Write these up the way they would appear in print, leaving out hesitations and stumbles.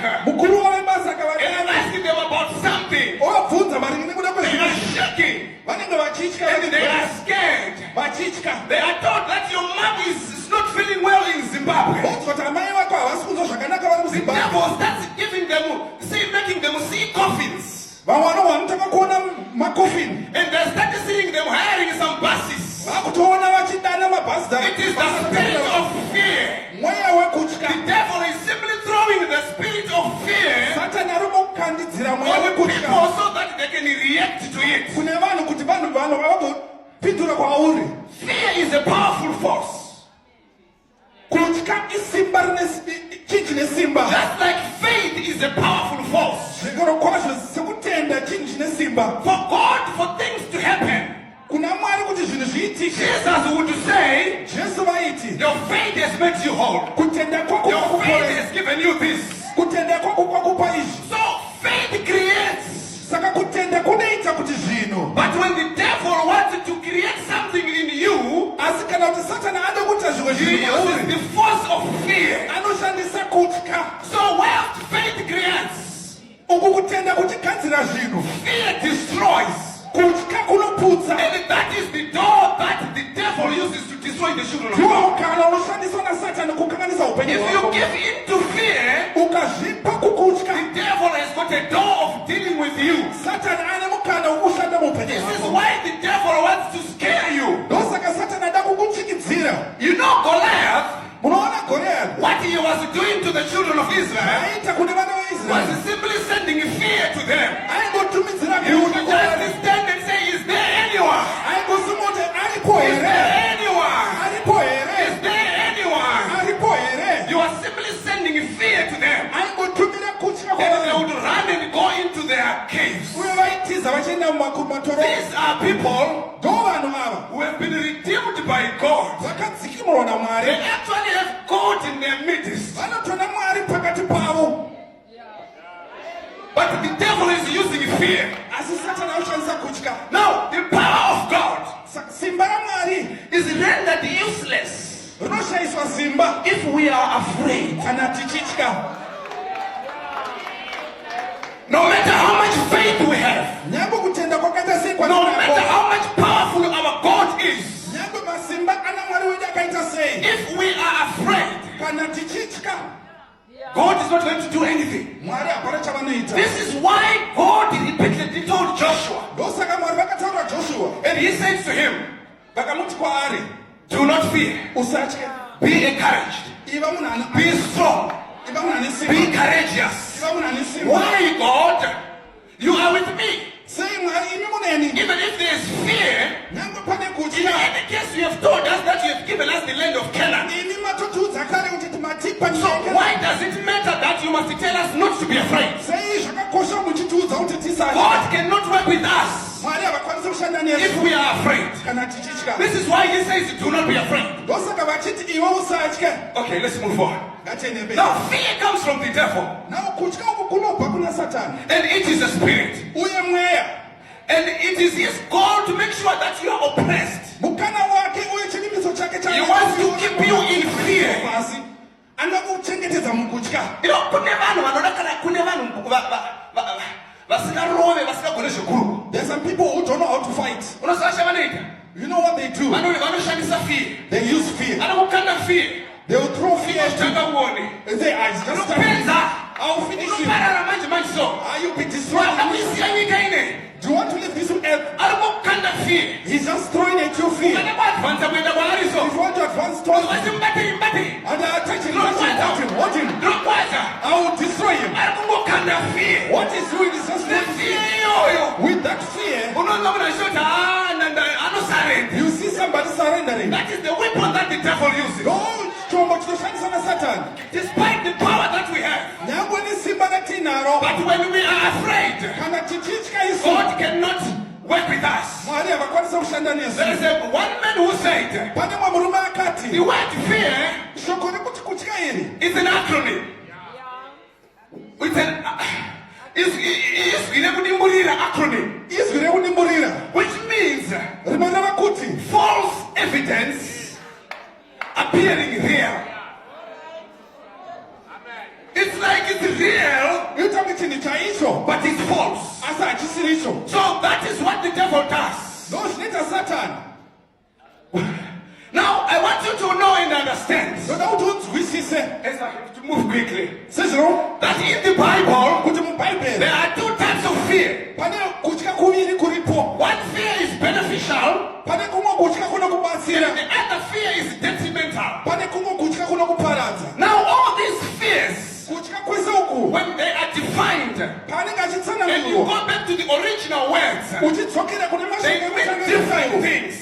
and asking them about something. They are shaking. And they are scared. They are told that your mom is not feeling well in Zimbabwe. The devil starts giving them, making them see coffins. And they started seeing them hiring some buses. It is the spirit of fear. The devil is simply throwing the spirit of fear on people so that they can react to it. Fear is a powerful force. Just like faith is a powerful force. For God, for things to happen, Jesus would say, your faith has made you whole. Your faith has given you this. So faith creates. But when the devil wants to create something in you, he uses the force of fear. So while faith creates, fear destroys. And that is the door that the devil uses to destroy the children of God. If you give in to fear, the devil has got a door of dealing with you. This is why the devil wants to scare you. You know Goliath, what he was doing to the children of Israel was simply sending fear to them. He would just stand and say, is there anyone? Is there anyone? Is there anyone? You are simply sending fear to them. And they would run and go into their caves. These are people who have been redeemed by God. They actually have God in their midst. But the devil is using fear. Now, the power of God is rendered useless if we are afraid. No matter how much faith we have, no matter how much powerful our God is, if we are afraid, God is not going to do anything. This is why God repeatedly told Joshua. And he says to him, do not fear. Be encouraged. Be strong. Be courageous. Why, God? You are with me. Even if there is fear, in any case you have told us that you have given us the land of Canaan. So why does it matter that you must tell us not to be afraid? God cannot work with us if we are afraid. This is why he says do not be afraid. Okay, let's move on. Now fear comes from the devil. And it is a spirit. And it is his goal to make sure that you are oppressed. He wants to keep you in fear. You know, there's some people who don't know how to fight. You know what they do? They use fear. They will throw fear at you. And say, I just I'll finish you. Are you be destroyed? Do you want to live this earth? He's just throwing at you fear. If you want to advance towards him, and touch him, watch him. I will destroy him. What is doing is just fear. With that fear, you see somebody surrendering. That is the weapon that the devil uses. Despite the power that we have, but when we are afraid, God cannot work with us. There is one man who said, the word fear is an acronym. It's an acronym. Which means false evidence appearing real. It's like it's real, but it's false. So that is what the devil does. Now I want you to know and understand, as I have to move quickly, that in the Bible there are two types of fear. One fear is beneficial, and the other fear is detrimental. Now all these fears, when they are defined and you go back to the original words, they mean different things.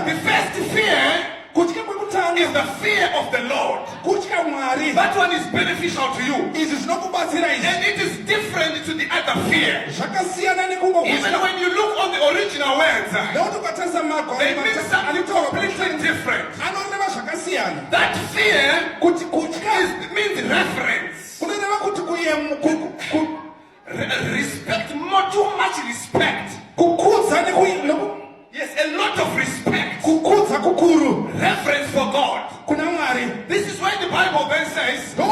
The first fear is the fear of the Lord. That one is beneficial to you, and it is different to the other fear. Even when you look on the original words, they mean something completely different. That fear means reverence. Respect, more too much respect. Yes, a lot of respect. Reverence for God. This is why the Bible then says, for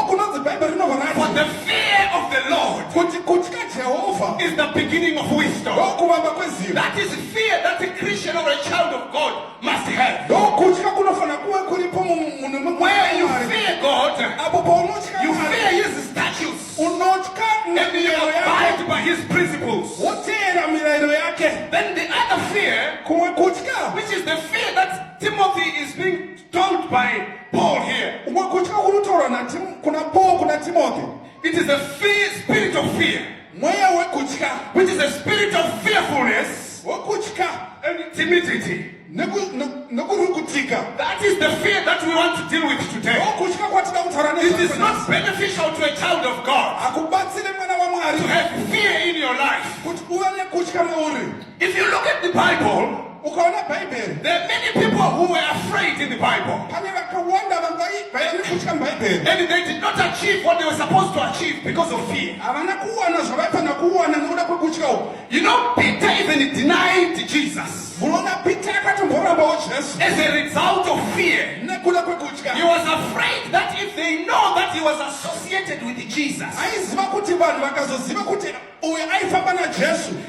the fear of the Lord is the beginning of wisdom. That is fear that a Christian or a child of God must have. Where you fear God, you fear His statutes, and you abide by His principles. Then the other fear, which is the fear that Timothy is being told by Paul here, it is the spirit of fear, which is a spirit of fearfulness and timidity. That is the fear that we want to deal with today. It is not beneficial to a child of God to have fear in your life. If you look at the Bible, there are many people who were afraid in the Bible, and they did not achieve what they were supposed to achieve because of fear. You know, Peter even denied Jesus as a result of fear. He was afraid that if they know that he was associated with Jesus,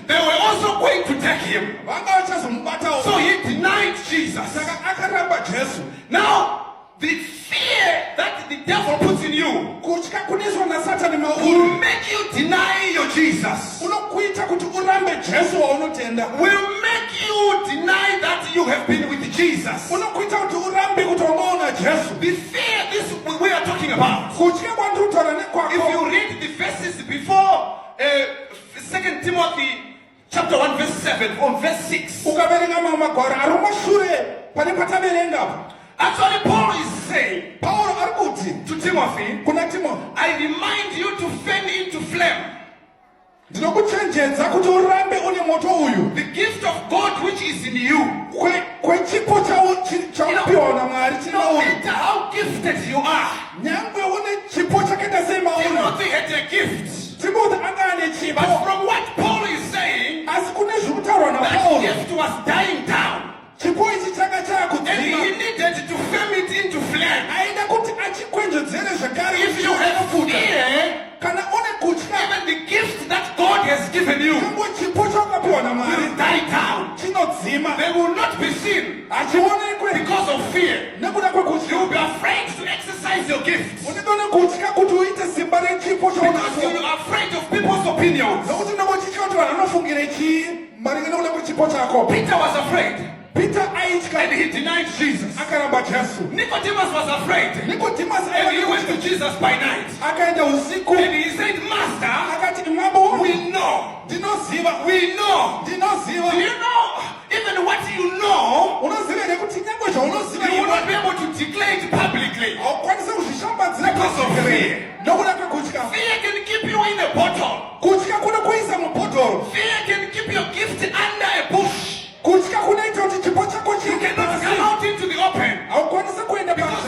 they were also going to take him. So he denied Jesus. Now, the fear that the devil puts in you will make you deny your Jesus. Will make you deny that you have been with Jesus. The fear this we are talking about. If you read the verses before 2 Timothy chapter 1 verse 7 or verse 6. Actually, Paul is saying to Timothy, I remind you to fan into flame the gift of God which is in you. No matter how gifted you are, Timothy had a gift. But from what Paul is saying, that gift was dying down. And he needed to fan it into flame. If you have fear, even the gift that God has given you will die down. They will not be seen because of fear. You will be afraid to exercise your gift because you are afraid of people's opinions. Peter was afraid. And he denied Jesus. Nicodemus was afraid. And he went to Jesus by night. And he said, Master, we know. Do you know? Even what you know, you will not be able to declare it publicly because of fear. Fear can keep you in a bottle. Fear can keep your gift under a bush. You cannot come out into the open because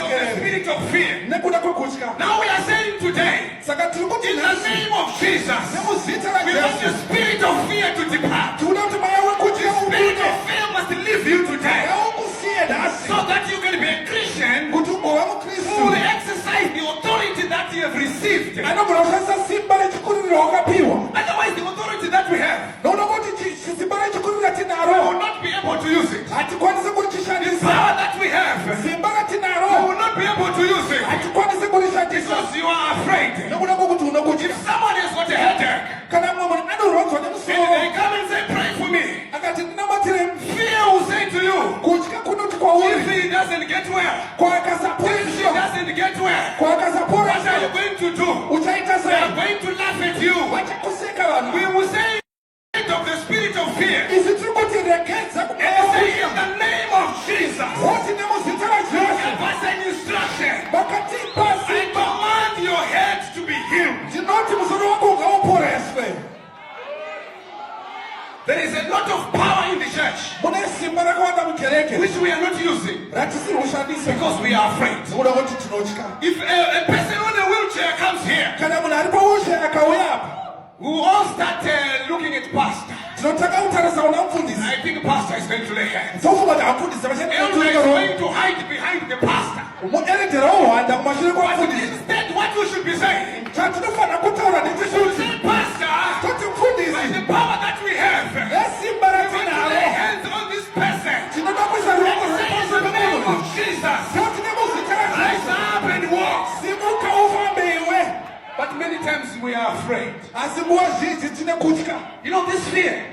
of the spirit of fear. Now we are saying today, in the name of Jesus, we want the spirit of fear to depart. The spirit of fear must leave you today, so that you can be a Christian who will exercise the authority that you have received. If someone has got a headache and they come and say, pray for me, fear will say to you, if he doesn't get well, if she doesn't get well, what are you going to do? They are going to laugh at you. We will say of the spirit of fear and say, in the name of Jesus, give us an instruction. I command your head to be healed. There is a lot of power in the church which we are not using because we are afraid. If a person on a wheelchair comes here, we will all start looking at pastor. I think pastor is going to lay hands. Elder is going to hide behind the pastor. But instead, what we should be saying, we should say, pastor, by the power that we have, we want to lay hands on this person. Let's say in the name of Jesus, rise up and walk. But many times we are afraid. You know, this fear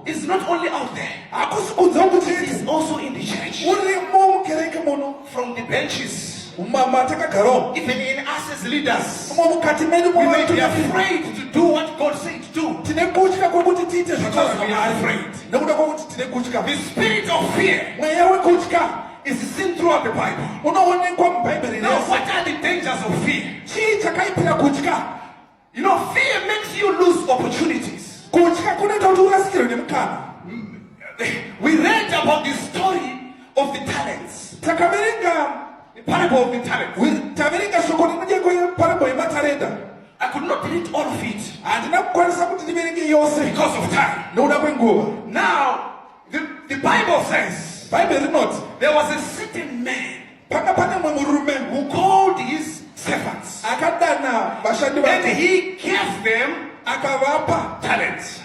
is not only out there, it is also in the church. From the benches, even in us as leaders, we may be afraid to do what God said to do because we are afraid. The spirit of fear is seen throughout the Bible. Now, what are the dangers of fear? You know, fear makes you lose opportunities. We read about the story of the talents. The parable of the talents. I could not read all of it because of time. Now, the Bible says there was a certain man who called his servants and he gave them talents.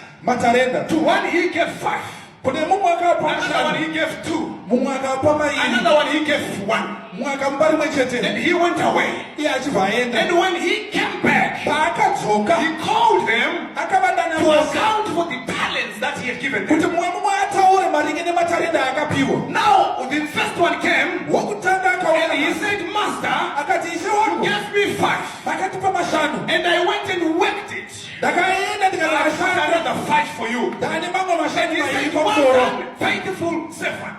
To one he gave 5. Another one he gave 2. Another one he gave 1. And he went away. And when he came back, he called them to account for the talents that he had given them. Now the first one came and he said, Master, you gave me 5 and I went and worked it. I found another 5 for you. And he said, well done, faithful servant.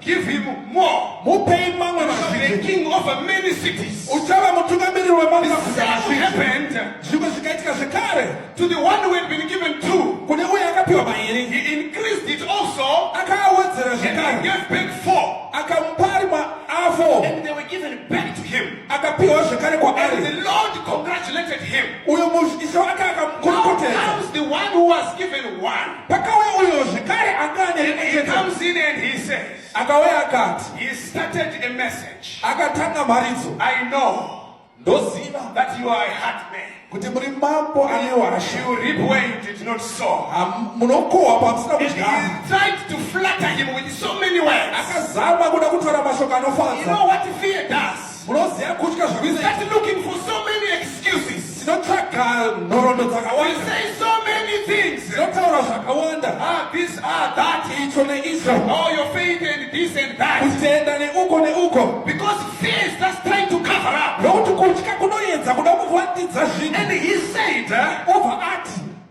Give him more. The king over many cities. The same happened to the one who had been given 2. He increased it also and he gave back 4. And they were given back to him. And the Lord congratulated him. Now comes the one who was given 1. And he comes in and he says, he started a message. I know that you are a hard man. You reap where you did not sow. And he tried to flatter him with so many words. You know what fear does? We start looking for so many excuses. We say so many things. This, that. Oh, your faith and this and that. Because fear is just trying to cover up. And he said,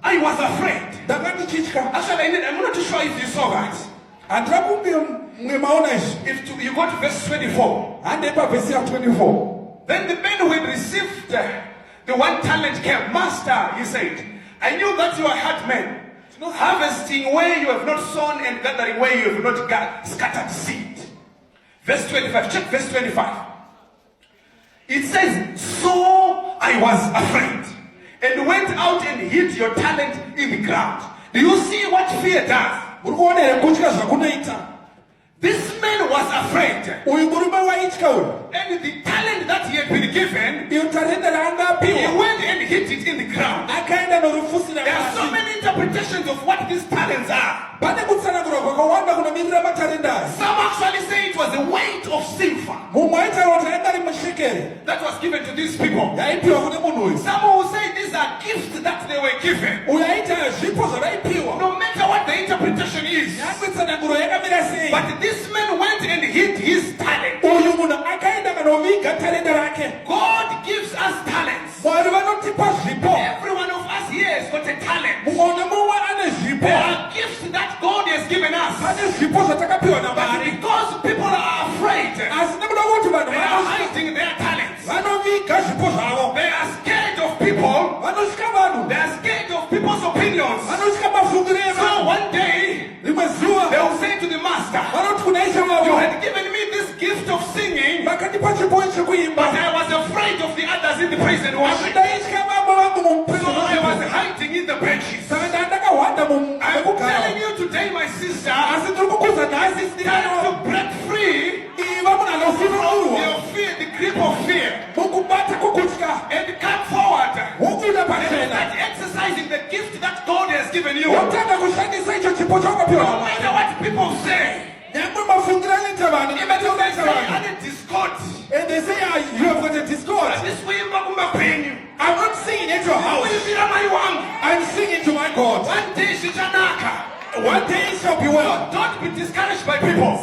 I was afraid. Actually, I'm not too sure if you saw that. If you go to verse 24. Then the man who had received the 1 talent came. Master, he said, I knew that you are hard men, harvesting where you have not sown and gathering where you have not scattered seed. Verse 25. Check verse 25. It says, so I was afraid and went out and hid your talent in the ground. Do you see what fear does? This man was afraid. And the talent that he had been given, he went and hit it in the ground. There are so many interpretations of what these talents are. Some actually say it was the weight of silver that was given to these people. Some will say these are gifts that they were given. No matter what the interpretation is. But this man went and hid his talent. God gives us talents. Every one of us here has got a talent. There are gifts that God has given us. But because people are afraid, they are hiding their talents. They are scared of people. They are scared of people's opinions. So one day, they will say to the master, you had given me this gift of singing, but I was afraid of the others in the praise and worship. So I was hiding in the benches. I'm telling you today, my sister, it's time to break free from your fear, the grip of fear, and come forward and start exercising the gift that God has given you. No matter what people say. Even if they say I'm a discord, and they say you have got a discord, I'm not singing at your house. I'm singing to my God. One day it shall be well. Don't be discouraged by people.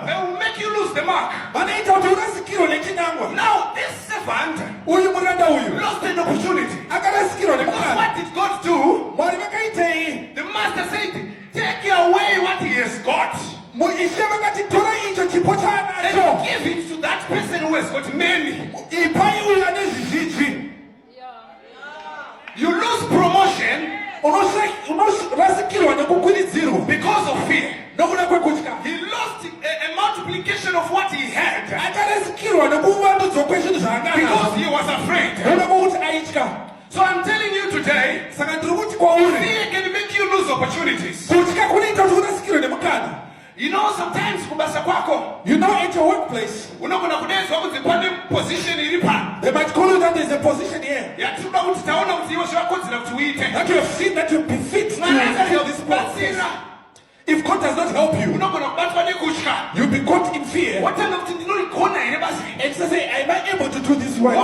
They will make you lose the mark. Now this servant lost an opportunity. What did God do? The master said, take away what he has got and give it to that person who has got many. You lose promotion because of fear. He lost a multiplication of what he had because he was afraid. So I'm telling you today, fear can make you lose opportunities. You know, sometimes at your workplace, they might call you that there's a position here that you have seen that you'll be fit to fill this place. If God does not help you, you'll be caught in fear. And say, am I able to do this work?